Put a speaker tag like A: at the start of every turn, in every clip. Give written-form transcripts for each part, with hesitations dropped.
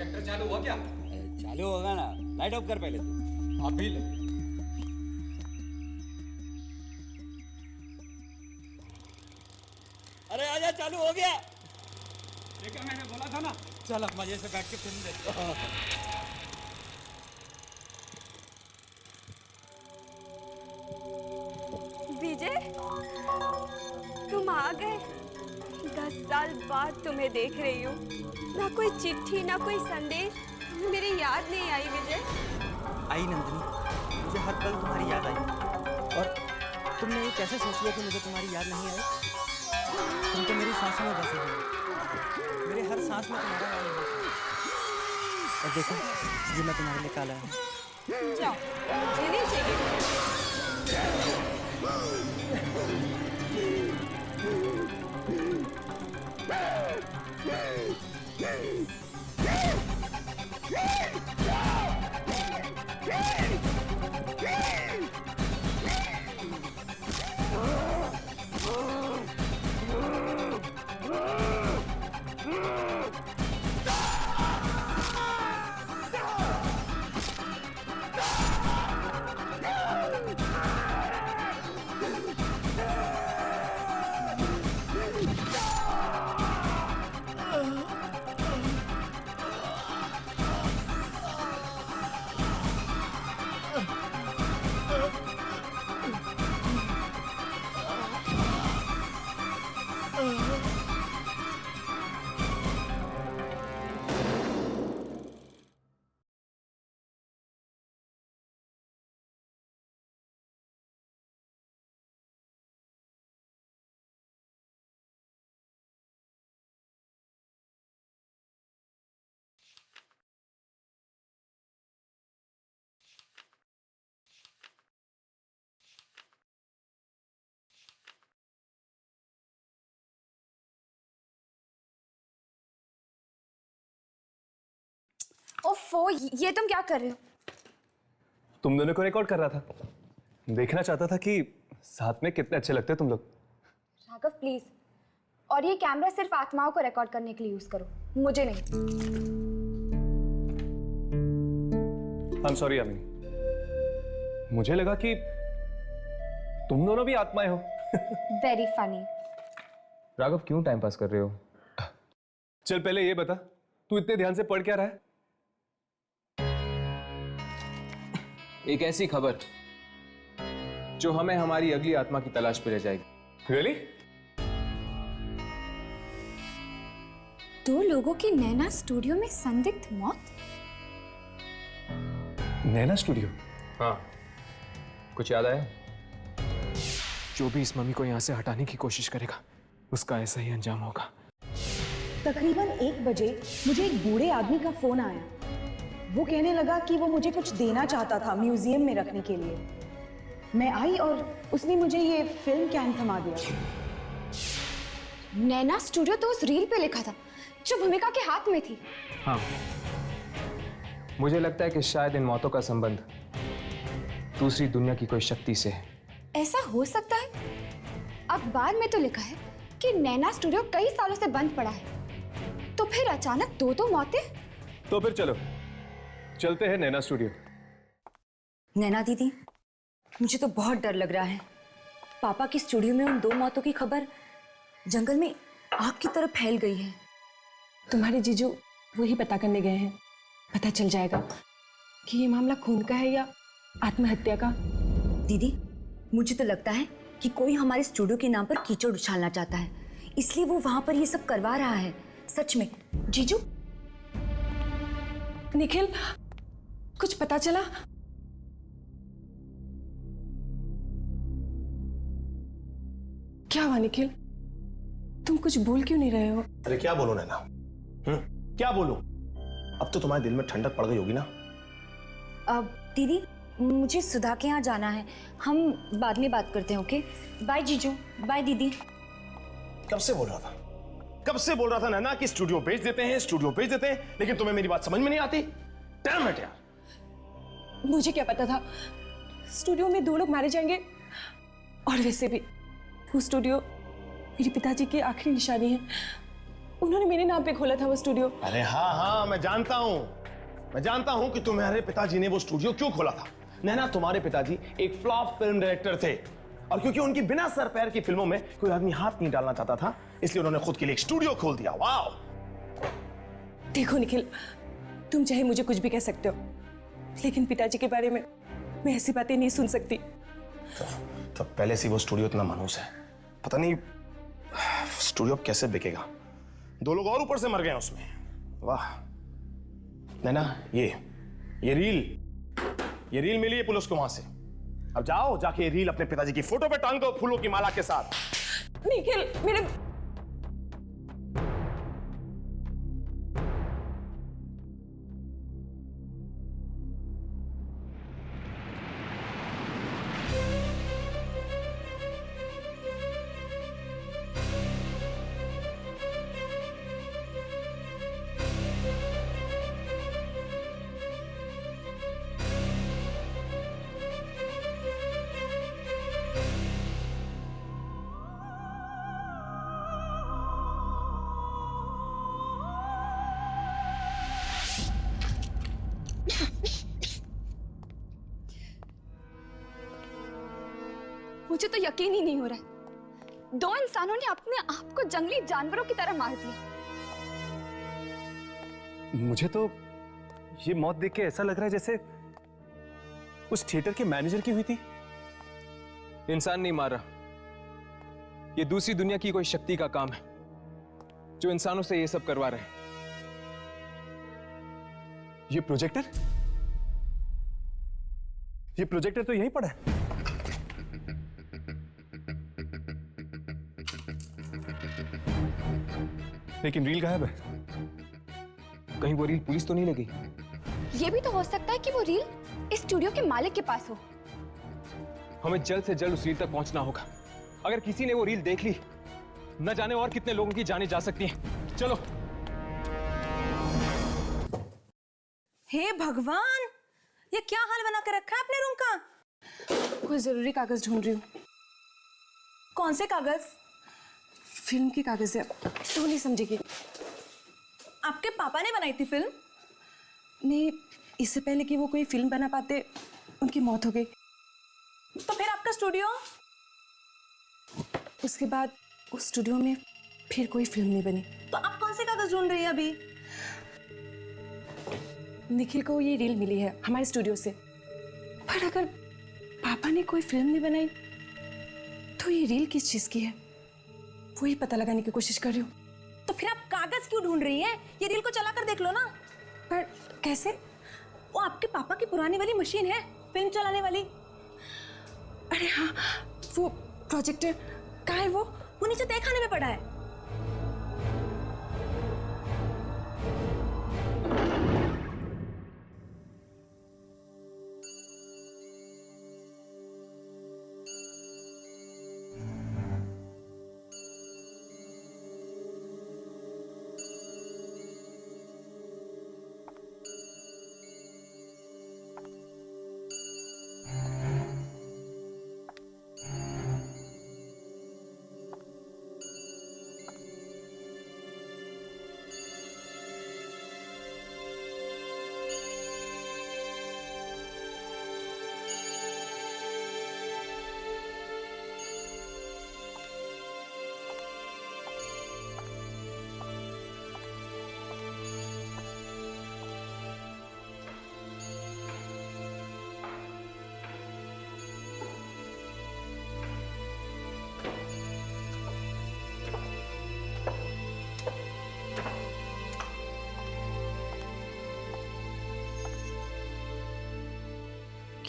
A: Projector चालू हुआ क्या?
B: चालू होगा ना, लाइट ऑफ कर पहले तू।
A: अभी ले।
B: अरे आजा, चालू हो गया।
A: देखा, मैंने बोला था ना। चल अब मजे से बैठ के फिल्म देखते हैं।
C: विजय, तुम आ गए। 10 साल बाद तुम्हें देख रही हूँ। ना कोई चिट्ठी, ना कोई संदेश, मेरी याद नहीं आई विजय।
D: आई नंदिनी, मुझे हर पल तुम्हारी याद आई। और तुमने ये कैसे सोच लिया कि मुझे तुम्हारी याद नहीं आई? तुम तो मेरी सांसों में बसे हो, मेरे हर सांस में तुम्हारा नाम है। और देखो, ये मैं तुम्हारे लिए काला है।
C: जाओ, मुझे नहीं चाहिए। ओफो, ये तुम क्या कर रहे हो?
E: तुम दोनों को रिकॉर्ड कर रहा था। देखना चाहता था कि साथ में कितने अच्छे लगते हो तुम लोग।
C: राघव प्लीज, और ये कैमरा सिर्फ आत्माओं को रिकॉर्ड करने के लिए यूज करो, मुझे नहीं।
E: आई एम सॉरी यामिनी, मुझे लगा कि तुम दोनों भी आत्माएं हो।
C: Very funny.
E: राघव क्यों टाइम पास कर रहे हो? चल पहले ये बता, तू इतने ध्यान से पढ़ क्या रहा है?
F: एक ऐसी खबर जो हमें हमारी अगली आत्मा की तलाश पे ले जाएगी।
E: Really?
C: 2 लोगों की नैना स्टूडियो में संदिग्ध मौत।
E: नैना स्टूडियो?
F: हाँ, कुछ याद आया? जो भी इस मम्मी को यहाँ से हटाने की कोशिश करेगा, उसका ऐसा ही अंजाम होगा।
G: तकरीबन 1 बजे मुझे एक बूढ़े आदमी का फोन आया। वो कहने लगा कि वो मुझे कुछ देना चाहता था म्यूजियम में रखने के लिए। मैं आई और उसने मुझे ये फिल्म कैन थमा दिया।
C: नैना स्टूडियो तो उस रील पे लिखा था जो भूमिका के हाथ में थी।
F: हाँ, मुझे लगता है कि शायद इन मौतों का संबंध दूसरी दुनिया की कोई शक्ति से है।
C: ऐसा हो सकता है। अखबार में तो लिखा है कि नैना स्टूडियो कई सालों से बंद पड़ा है, तो फिर अचानक 2 मौतें।
E: तो फिर चलो चलते हैं नैना स्टूडियो।
D: नैना दीदी, मुझे तो बहुत डर लग रहा है। पापा की स्टूडियो में उन 2 मौतों की खबर जंगल में आग की तरह फैल गई है।
H: तुम्हारे जीजू वही पता करने गए हैं। पता चल जाएगा कि ये मामला खून का है या आत्महत्या का।
D: दीदी, मुझे तो लगता है कि कोई हमारे स्टूडियो के नाम पर कीचड़ उछालना चाहता है, इसलिए वो वहां पर ये सब करवा रहा है। सच में। जीजू,
H: निखिल, कुछ पता चला? क्या हुआ निखिल? तुम कुछ बोल क्यों नहीं रहे हो?
I: अरे क्या बोलूं नैना? क्या बोलूं? अब तो तुम्हारे दिल में ठंडक पड़ गई होगी ना?
D: अब दीदी, मुझे सुधा के यहाँ जाना है। हम बाद में बात करते हैं, ओके? बाय जीजू, बाय दीदी।
I: कब से बोल रहा था? कब से बोल रहा था नैना कि स्टूडियो बेच देते हैं, स्टूडियो बेच देते हैं, लेकिन तुम्हें मेरी बात समझ में नहीं आती। डैम इट यार।
H: मुझे क्या पता था स्टूडियो में 2 लोग मारे जाएंगे। और वैसे भी वो स्टूडियो मेरे पिताजी की आखिरी निशानी है। उन्होंने मेरे नाम पे खोला था वो स्टूडियो।
I: अरे हाँ हाँ, मैं जानता हूं कि तुम्हारे पिताजी ने वो स्टूडियो क्यों खोला था। नैना, तुम्हारे पिताजी एक फ्लॉप फिल्म डायरेक्टर थे, और क्योंकि उनकी बिना सर पैर की फिल्मों में कोई आदमी हाथ नहीं डालना चाहता था, इसलिए उन्होंने खुद के लिए एक स्टूडियो खोल दिया। वाह!
H: देखो निखिल, तुम चाहे मुझे कुछ भी कह सकते हो, लेकिन पिताजी के बारे में मैं ऐसी बातें नहीं सुन सकती।
I: तो पहले से वो स्टूडियो इतना मनहूस है, पता नहीं स्टूडियो अब कैसे बिकेगा। 2 लोग और ऊपर से मर गए उसमें। वाह नैना, ये रील मिली है पुलिस को वहां से। अब जाओ, जाके रील अपने पिताजी की फोटो पे टांग दो फूलों की माला के साथ।
H: निखिल, मेरे
C: मुझे तो यकीन ही नहीं हो रहा है, 2 इंसानों ने अपने आप को जंगली जानवरों की तरह मार दिया।
E: मुझे तो ये मौत देख के ऐसा लग रहा है जैसे उस थिएटर के मैनेजर की हुई थी।
F: इंसान नहीं मार रहा, ये दूसरी दुनिया की कोई शक्ति का काम है जो इंसानों से ये सब करवा रहे हैं।
E: ये प्रोजेक्टर तो यहीं पड़ा है। लेकिन रील गायब है।
F: कहीं वो रील पुलिस तो नहीं लगी?
C: ये भी तो हो सकता है कि वो रील इस स्टूडियो के मालिक के पास हो।
F: हमें जल्द से जल्द उस रील तक पहुंचना होगा। अगर किसी ने वो रील देख ली, न जाने और कितने लोगों की जानें जा सकती हैं। चलो।
G: हे भगवान, ये क्या हाल बना कर रखा है अपने रूम का?
H: कोई जरूरी कागज ढूंढ रही हूँ।
G: कौन से कागज?
H: फिल्म की कागज है, तो नहीं समझेगी।
G: आपके पापा ने बनाई थी फिल्म?
H: नहीं, इससे पहले कि वो कोई फिल्म बना पाते उनकी मौत हो गई।
G: तो फिर आपका स्टूडियो?
H: उसके बाद उस स्टूडियो में फिर कोई फिल्म नहीं बनी।
G: तो आप कौन से कागज ढूंढ रही है अभी?
H: निखिल को ये रील मिली है हमारे स्टूडियो से, पर अगर पापा ने कोई फिल्म नहीं बनाई तो ये रील किस चीज की है, वही पता लगाने की कोशिश कर रही हूँ।
G: तो फिर आप कागज क्यों ढूंढ रही हैं? ये रील को चला कर देख लो ना।
H: पर कैसे?
G: वो आपके पापा की पुरानी वाली मशीन है, फिल्म चलाने वाली।
H: अरे हाँ, वो प्रोजेक्टर कहाँ है? वो
G: नीचे तय खाने में पड़ा है।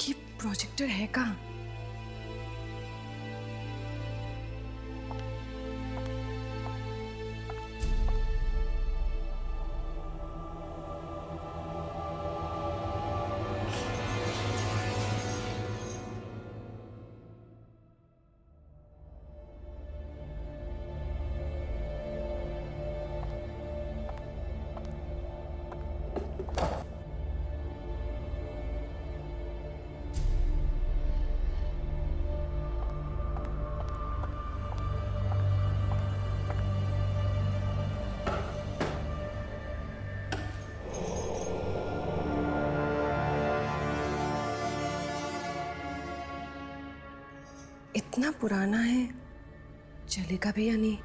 H: ये प्रोजेक्टर है कहाँ? इतना पुराना है, चलेगा भी या नहीं?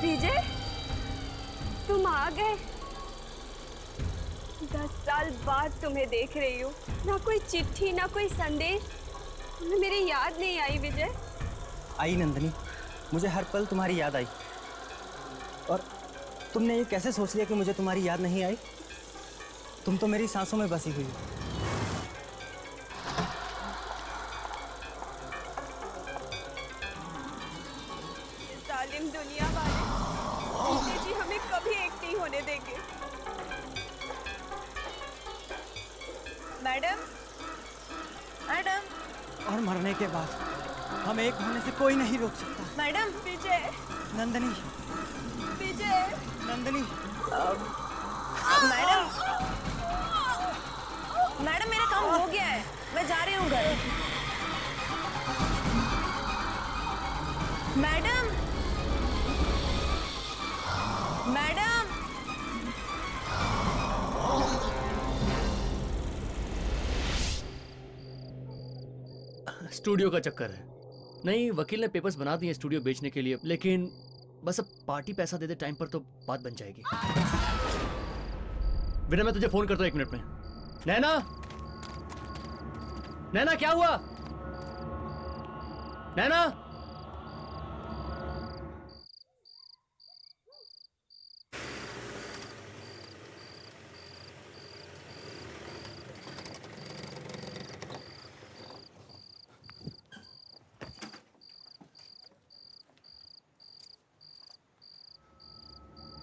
C: विजय, तुम आ गए। 10 साल बाद तुम्हें देख रही हूँ। ना कोई चिट्ठी, ना कोई संदेश, तुम्हें मेरी याद नहीं आई विजय?
D: आई नंदिनी, मुझे हर पल तुम्हारी याद आई। और तुमने ये कैसे सोच लिया कि मुझे तुम्हारी याद नहीं आई? तुम तो मेरी सांसों में बसी हुई हो।
C: जालिम दुनिया वाले विजय जी हमें कभी एक नहीं होने देंगे।
G: मैडम, मैडम,
D: और मरने के बाद हमें एक होने से कोई नहीं रोक सकता।
G: मैडम,
C: विजय,
D: नंदिनी,
C: विजय,
D: नंदिनी,
G: मैडम, मैडम मेरा काम हो गया है, मैं जा रही हूँ घर। मैडम, मैडम,
J: स्टूडियो का चक्कर है। नहीं, वकील ने पेपर्स बना दिए स्टूडियो बेचने के लिए, लेकिन बस अब पार्टी पैसा दे दे टाइम पर तो बात बन जाएगी। विनय, मैं तुझे फोन करता हूँ 1 मिनट में। नैना, नैना क्या हुआ? नैना,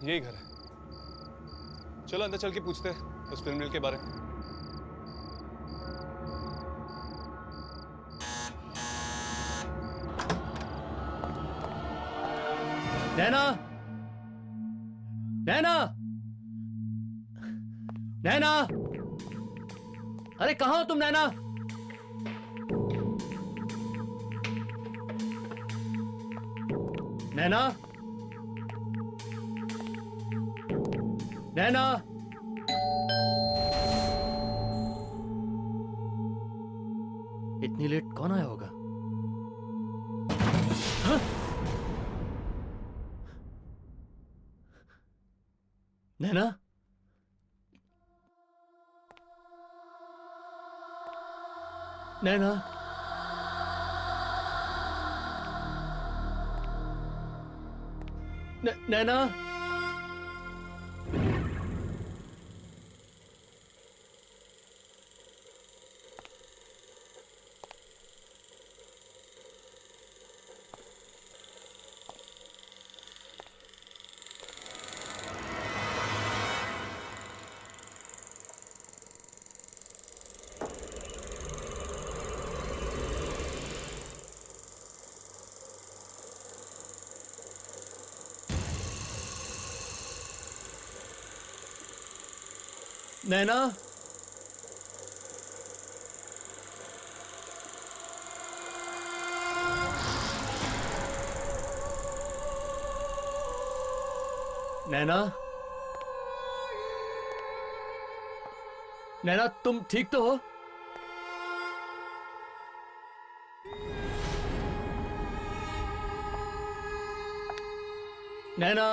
E: यही घर है। चलो अंदर चल के पूछते हैं उस फिल्म रील के बारे में।
J: नैना, नैना, नैना, अरे कहाँ हो तुम नैना? नैना, नैना, इतनी लेट कौन आया होगा? हाँ? नैना, नैना, नैना, नैना, नैना, नैना तुम ठीक तो हो? नैना,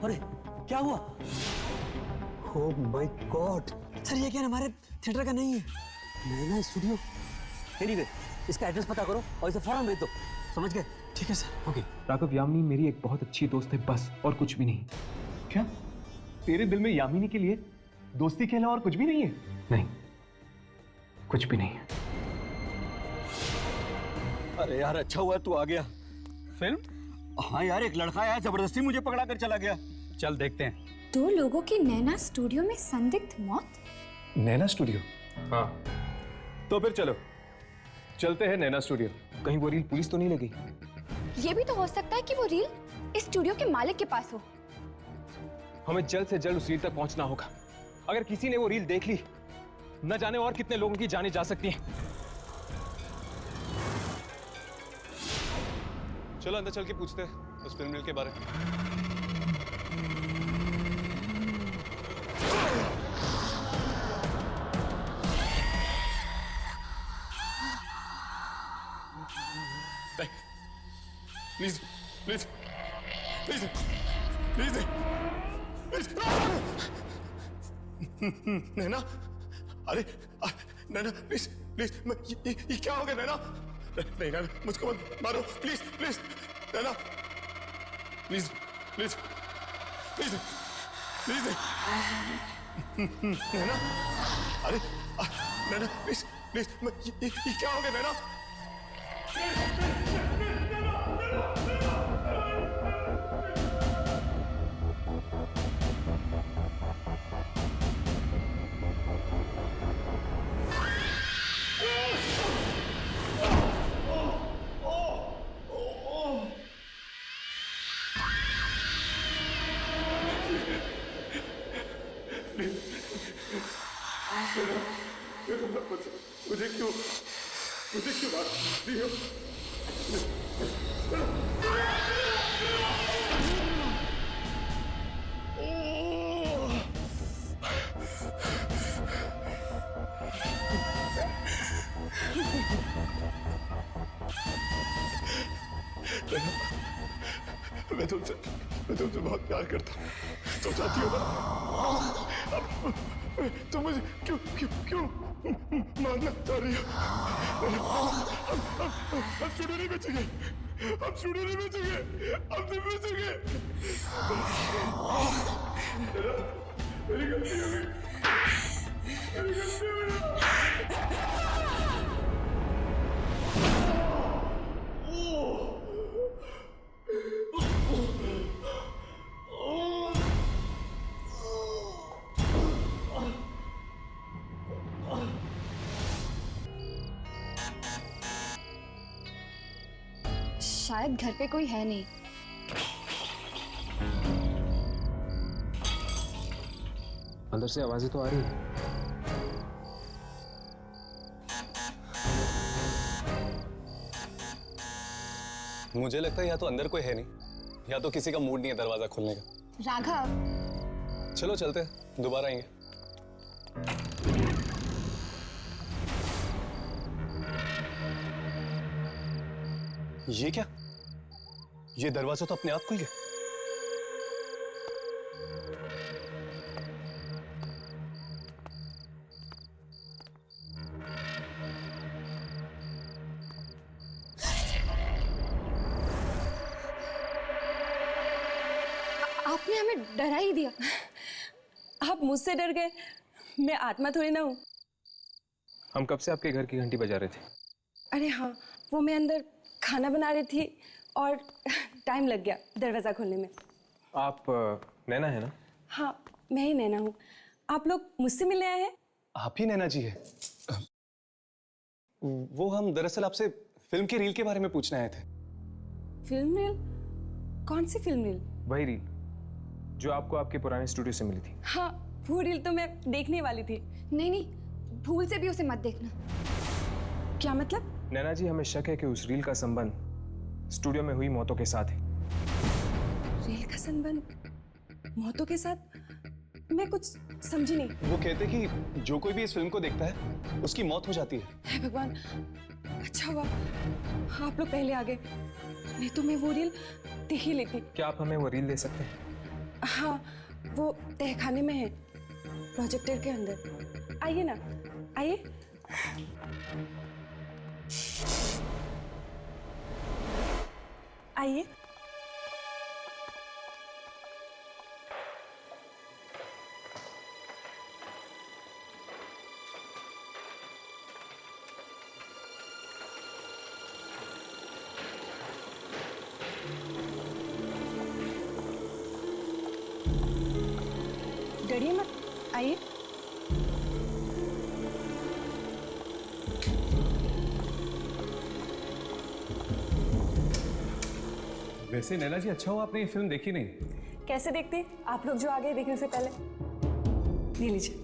D: अरे क्या हुआ? ओह माय गॉड सर, ये क्या हमारे थिएटर का नहीं है, नैना स्टूडियो। एनीवे, इसका एड्रेस पता करो और इसे फौरन भेज दो, समझ गए? ठीक है सर। ओके।
F: राघव, यामिनी मेरी एक बहुत अच्छी दोस्त है, बस, और कुछ भी नहीं। क्या तेरे दिल में यामिनी के लिए दोस्ती के अलावा और कुछ भी नहीं है? नहीं, कुछ भी नहीं है।
B: अरे यार, अच्छा हुआ तू आ गया।
D: फिल्म?
B: हाँ यार, एक लड़का आया, जबरदस्ती मुझे पकड़ा कर चला गया।
A: चल देखते हैं।
C: 2 लोगों की नैना स्टूडियो में संदिग्ध मौत।
F: नैना स्टूडियो? हाँ, तो फिर चलो चलते हैं नैना स्टूडियो। कहीं वो रील पुलिस तो नहीं लगी?
C: ये भी तो हो सकता है कि वो रील इस स्टूडियो के मालिक के पास हो।
F: हमें जल्द से जल्द उस रील तक पहुंचना होगा। अगर किसी ने वो रील देख ली, न जाने और कितने लोगों की जानें जा सकती हैं।
E: चलो अंदर चल के पूछते हैं उस फिल्म रील के बारे में। Please please please please
I: Naina, अरे नैना प्लीज प्लीज, ये क्या हो गया नैना? नहीं नैना, मुझको मत मारो please please Naina, please please please please Naina, अरे नैना प्लीज प्लीज, ये क्या हो गया नैना? मुझे क्यों बात दी हो? मैं तुमसे बहुत प्यार करता हूँ, तुम चाहती हो ना? तुम मुझे क्यों मारना चाह रही हो? हम स्टूडियो नहीं बेचेंगे, हम स्टूडियो नहीं बेचेंगे, हम नहीं बेचेंगे। मेरी गलती हो गई, मेरी गलती हो गई।
C: शायद घर पे कोई है नहीं।
F: अंदर से आवाजें तो आ रही है।
E: मुझे लगता है या तो अंदर कोई है नहीं, या तो किसी का मूड नहीं है दरवाजा खोलने का।
C: राघव,
E: चलो चलते हैं, दोबारा आएंगे। ये क्या? ये दरवाजा तो अपने आप खुल गया।
H: आपने हमें डरा ही दिया। आप मुझसे डर गए, मैं आत्मा थोड़ी ना हूँ।
F: हम कब से आपके घर की घंटी बजा रहे थे।
H: अरे हाँ, वो मैं अंदर खाना बना रही थी, और टाइम लग गया दरवाज़ा खोलने में।
F: आप नैना है ना?
H: हाँ, मैं ही नैना हूँ। आप लोग मुझसे मिलने आए हैं?
F: आप ही नैना जी है? वो हम दरअसल आपसे फिल्म की रील के बारे में पूछने आए थे।
H: Film reel? कौन सी फिल्म रील?
F: वही रील जो आपको आपके पुराने स्टूडियो से मिली थी।
H: हाँ, वो रील तो मैं देखने वाली थी।
C: नहीं नहीं, भूल से भी उसे मत देखना।
H: क्या मतलब?
F: नैना जी, हमें शक है कि उस रील का संबंध स्टूडियो में हुई मौतों के साथ है।
H: रील का संबंध मौतों के साथ? मैं कुछ समझी नहीं।
F: वो कहते कि जो कोई भी इस फिल्म को देखता है उसकी मौत हो जाती है।
H: हे भगवान, अच्छा हुआ आप लोग पहले आ गए, नहीं तो मैं वो रील देख ही लेती।
F: क्या आप हमें वो रील दे सकते हैं?
H: हाँ, वो तहखाने में है, प्रोजेक्टर के अंदर। आइए ना, आइए। आइए। डरिए मत, आइए।
E: वैसे नैना जी, अच्छा हो आपने ये फिल्म देखी नहीं।
H: कैसे देखते आप लोग जो आ गए देखने से पहले। ये लीजिए।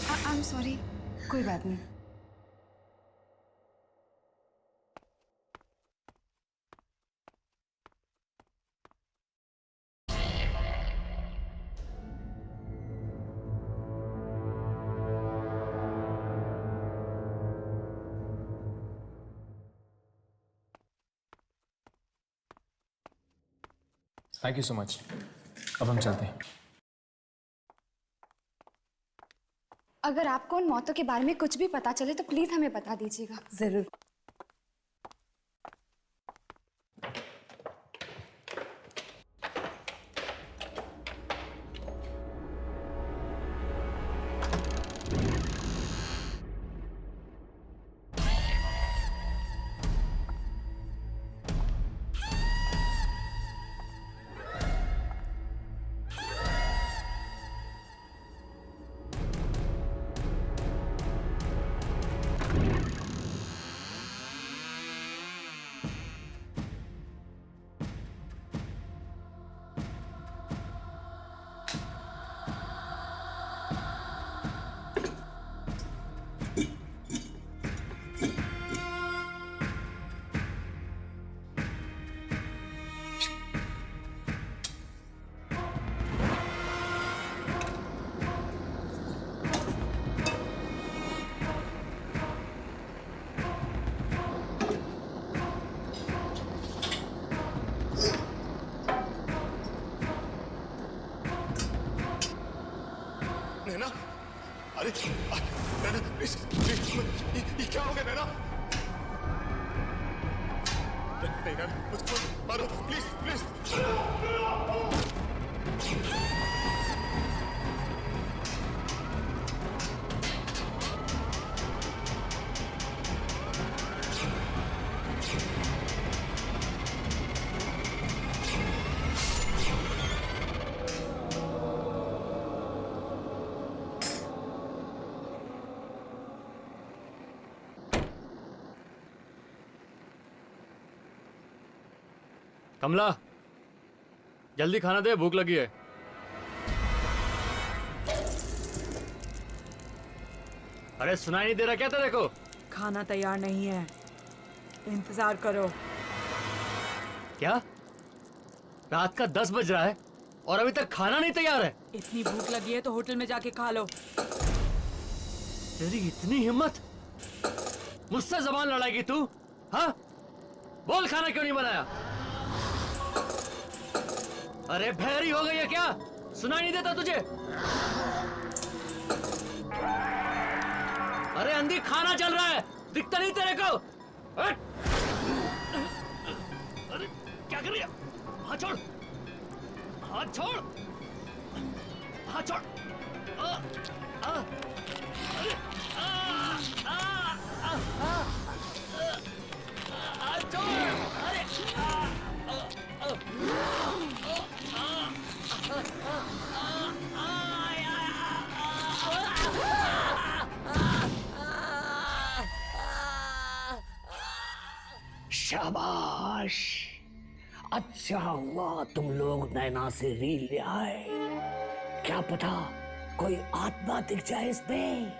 C: I am sorry.
H: कोई बात नहीं।
F: Thank you so much. अब हम चलते हैं।
C: अगर आपको उन मौतों के बारे में कुछ भी पता चले तो प्लीज हमें बता दीजिएगा।
H: जरूर।
I: नैना, अरे नैना प्लीज, ये क्या हो गया नैना? नहीं नैना, मुझको मारो प्लीज प्लीज।
J: कमला, जल्दी खाना दे, भूख लगी है। अरे सुनाई नहीं दे रहा क्या तेरे को?
K: खाना तैयार नहीं है, इंतजार करो।
J: क्या? रात का 10 बज रहा है और अभी तक खाना नहीं तैयार है?
K: इतनी भूख लगी है तो होटल में जाके खा लो।
J: तेरी इतनी हिम्मत, मुझसे जबान लड़ाएगी तू? हाँ, बोल खाना क्यों नहीं बनाया? अरे भैरी हो गई है क्या? सुनाई नहीं देता तुझे? अरे अंधी, खाना चल रहा है, दिखता नहीं तेरे को? अरे क्या कर रही है? हाथ छोड़, हाथ छोड़, हाथ छोड़। अरे
L: शाबाश, अच्छा हुआ तुम लोग नैना से रील ले आए। क्या पता कोई आत्मा दिख जाए इसमें।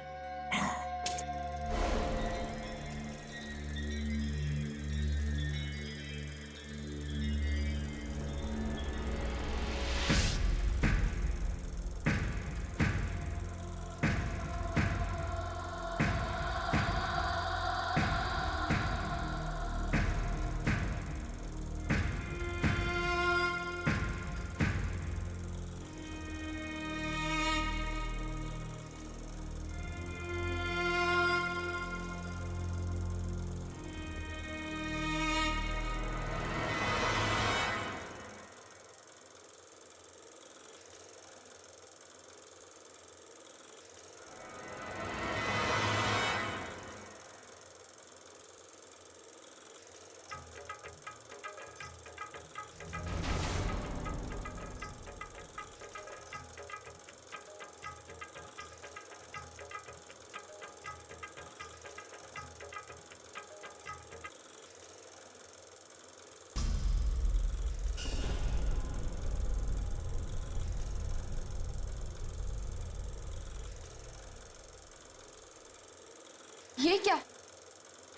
C: ये क्या?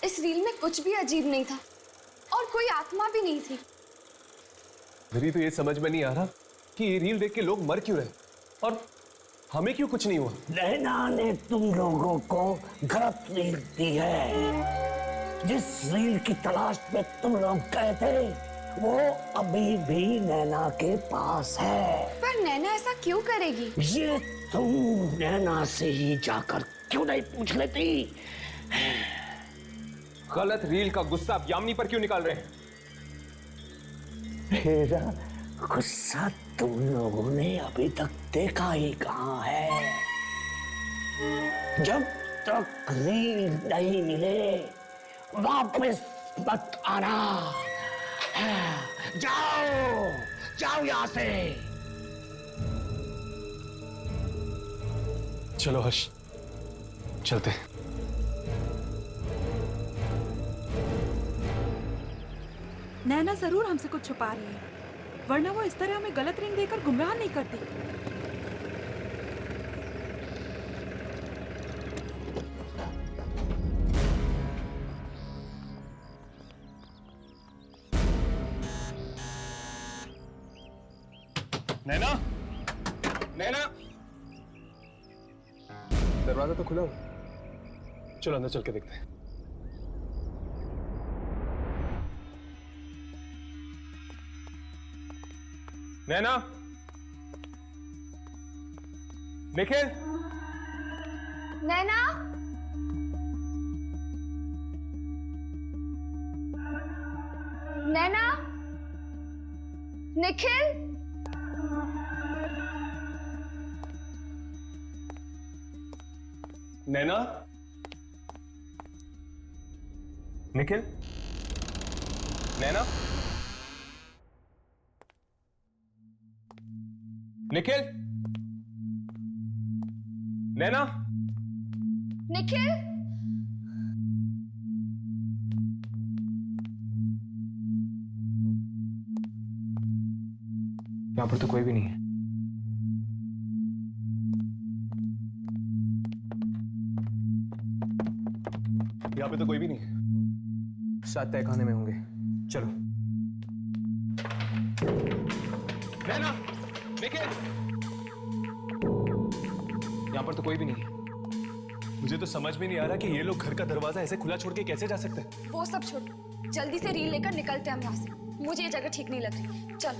C: इस रील में कुछ भी अजीब नहीं था और कोई आत्मा भी नहीं थी।
E: मेरी तो ये समझ में नहीं आ रहा कि ये रील देख के लोग मर क्यों रहे और हमें क्यों कुछ नहीं हुआ।
L: नैना ने तुम लोगों को गलत रील दी है। जिस रील की तलाश में तुम लोग गए थे वो अभी भी नैना के पास है।
C: पर नैना ऐसा क्यों करेगी?
L: ये तुम नैना से ही जाकर क्यों नहीं पूछ लेती?
E: गलत रील का गुस्सा आप यामिनी पर क्यों निकाल रहे हैं?
L: मेरा गुस्सा तुम लोगों ने अभी तक देखा ही कहाँ है। जब तक रील नहीं मिले वापस मत आना। जाओ जाओ यहाँ से।
E: चलो हर्ष, चलते हैं।
K: नैना जरूर हमसे कुछ छुपा रही है, वरना वो इस तरह हमें गलत रिंग देकर गुमराह नहीं करती।
E: नैना, नैना, दरवाजा तो खुला हो। चलो अंदर चल के देखते हैं। नैना, निखिल,
C: नैना, नैना, निखिल,
E: नैना, निखिल, नैना, निखिल, नैना,
C: निखिल,
F: यहाँ पर तो कोई भी नहीं है।
E: यहाँ पे तो कोई भी नहीं है।
F: शायद तहखाने में होंगे। चलो।
E: नैना, निखिल, यहाँ पर तो कोई भी नहीं है। मुझे तो समझ में नहीं आ रहा कि ये लोग घर का दरवाजा ऐसे खुला छोड़ के कैसे जा सकते हैं।
C: वो सब छोड़, जल्दी से रील लेकर निकलते हैं हम यहाँ से। मुझे ये जगह ठीक नहीं लग रही। चल।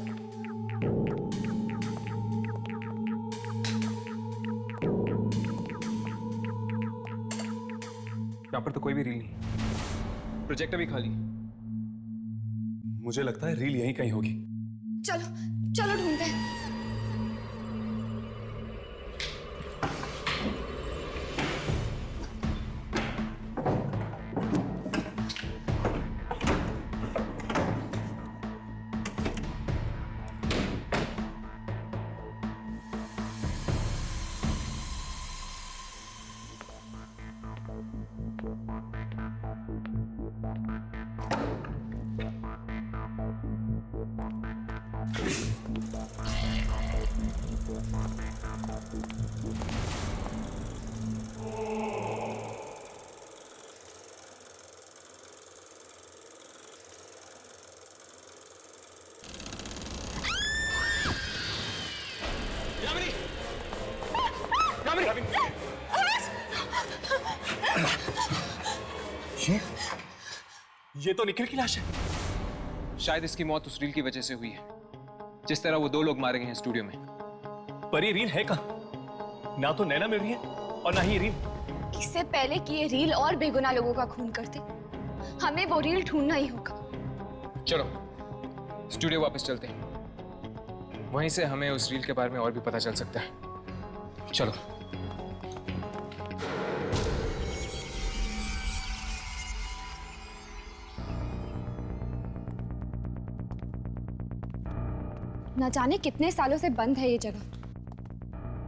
F: यहाँ पर तो कोई भी रील नहीं।
E: प्रोजेक्टर भी खाली। मुझे लगता है रील यहीं कहीं होगी।
C: चलो चलो ढूंढते हैं।
F: ये तो निखिल की लाश है।
M: शायद इसकी मौत उस रील की वजह से हुई है, जिस तरह वो 2 लोग मारे गए हैं स्टूडियो में।
F: पर ये रील है कहाँ? ना तो नैना मिल रही है और ना ही ये रील।
C: इससे पहले कि ये रील और बेगुनाह लोगों का खून करते, हमें वो रील ढूंढना ही होगा।
M: चलो स्टूडियो वापस चलते हैं, वहीं से हमें उस रील के बारे में और भी पता चल सकता है। चलो।
C: न जाने कितने सालों से बंद है ये जगह।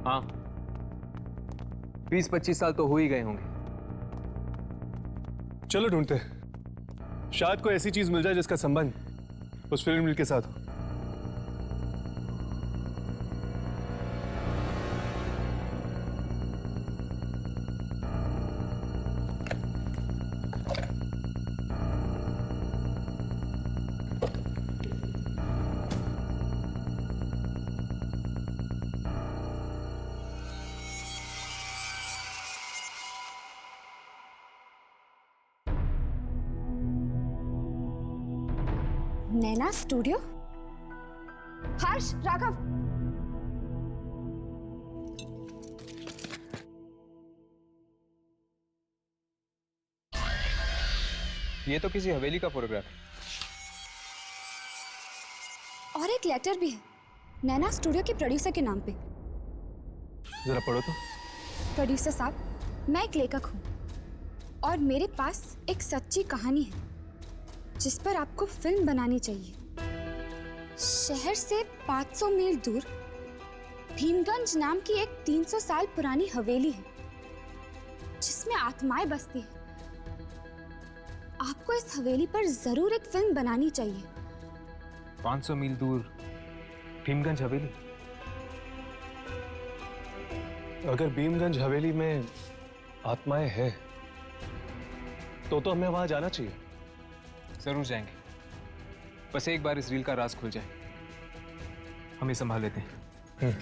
M: हाँ, 20-25 साल तो हो ही गए होंगे।
F: चलो ढूंढते हैं, शायद कोई ऐसी चीज मिल जाए जिसका संबंध उस फिल्म रील के साथ हो।
C: नैना स्टूडियो? हर्ष, राघव,
M: ये तो किसी हवेली का फोटोग्राफ है।
C: और एक लेटर भी है नैना स्टूडियो के प्रोड्यूसर के नाम पे।
F: जरा पढ़ो तो।
C: प्रोड्यूसर साहब, मैं एक लेखक हूँ और मेरे पास एक सच्ची कहानी है जिस पर आपको फिल्म बनानी चाहिए। शहर से 500 मील दूर भीमगंज नाम की एक 300 साल पुरानी हवेली है जिसमें आत्माएं बसती हैं। आपको इस हवेली पर जरूर एक फिल्म बनानी चाहिए।
M: 500 मील दूर भीमगंज हवेली?
F: अगर भीमगंज हवेली में आत्माएं हैं तो हमें वहां जाना चाहिए।
M: जरूर जाएंगे, बस एक बार इस रील का राज खुल जाए। हम ये संभाल लेते हैं।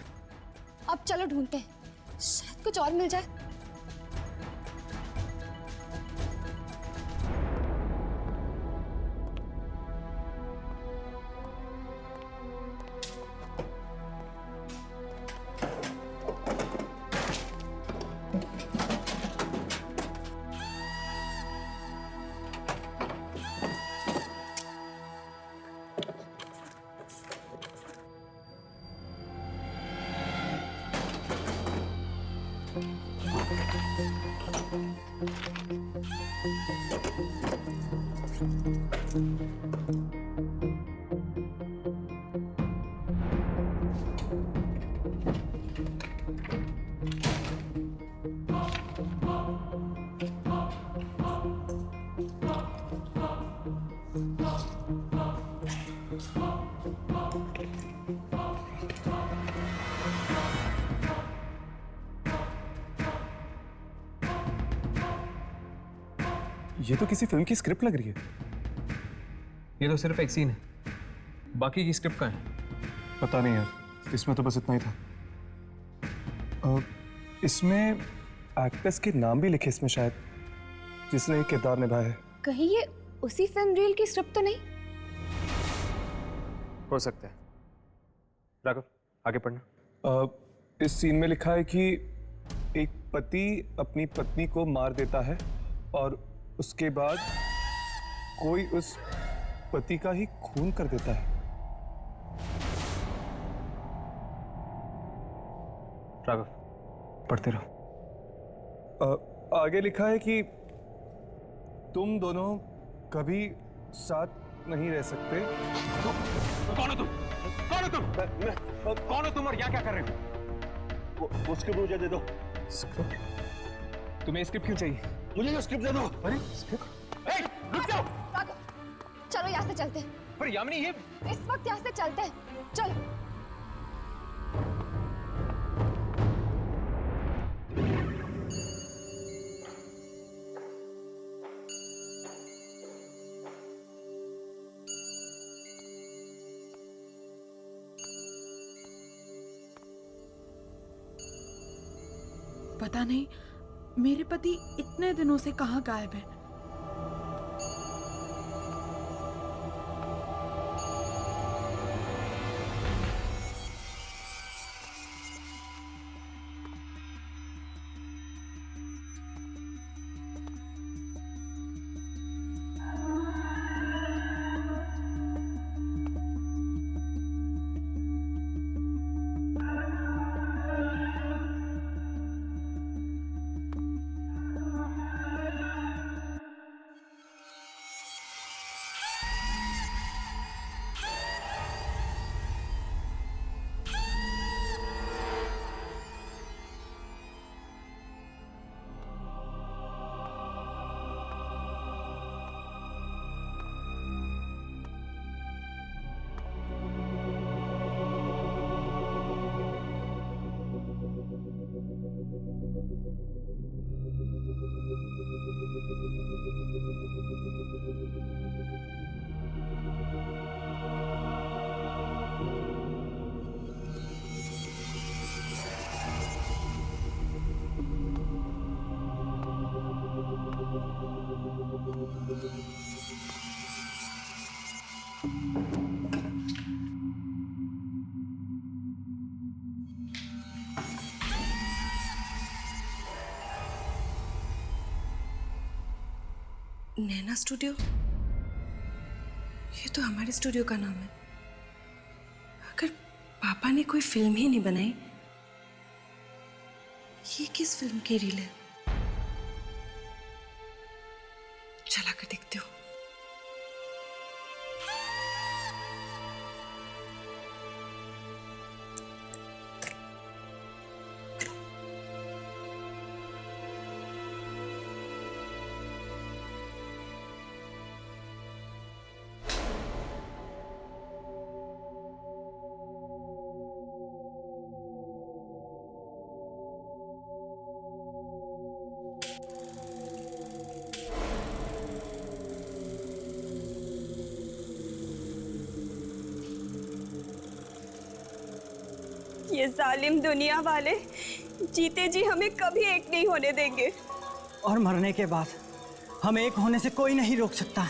C: अब चलो ढूंढते हैं, शायद कुछ और मिल जाए।
F: ये तो किसी फिल्म की स्क्रिप्ट लग रही है।
M: ये तो सिर्फ एक सीन है, बाकी की स्क्रिप्ट कहाँ है?
F: पता नहीं यार, इसमें तो बस इतना ही था। इसमें एक्टर्स के नाम भी लिखे इसमें शायद, जिसने ये किरदार निभाया है।
C: कहीं ये उसी फिल्म रील की स्क्रिप्ट तो नहीं?
M: हो सकता है। राघव, आगे पढ़ना।
F: इस सीन में लिखा है कि एक पति अपनी पत्नी को मार देता है और उसके बाद कोई उस पति का ही खून कर देता है।
M: राघव, पढ़ते रहो।
F: आगे लिखा है कि तुम दोनों कभी साथ नहीं रह सकते।
B: कौन हो तुम? कौन हो तुम? कौन हो तुम और यहाँ क्या कर रहे हो? वो स्क्रिप्ट मुझे दे दो।
F: स्क्रिप्ट? तुम्हें स्क्रिप्ट क्यों चाहिए?
B: मुझे जो स्क्रिप्ट दे दो।
F: अरे स्क्रिप्ट?
B: रुक जाओ।
C: चलो यहाँ से चलते हैं।
M: पर यामिनी, ये
C: इस वक्त यहाँ से चलते हैं, चलो।
K: पता नहीं मेरे पति इतने दिनों से कहाँ गायब है।
H: नैना स्टूडियो, ये तो हमारे स्टूडियो का नाम है। अगर पापा ने कोई फिल्म ही नहीं बनाई, ये किस फिल्म की रील है? चला कर देखती हूँ।
N: ये जालिम दुनिया वाले जीते जी हमें कभी एक नहीं होने देंगे।
D: और मरने के बाद हमें एक होने से कोई नहीं रोक सकता।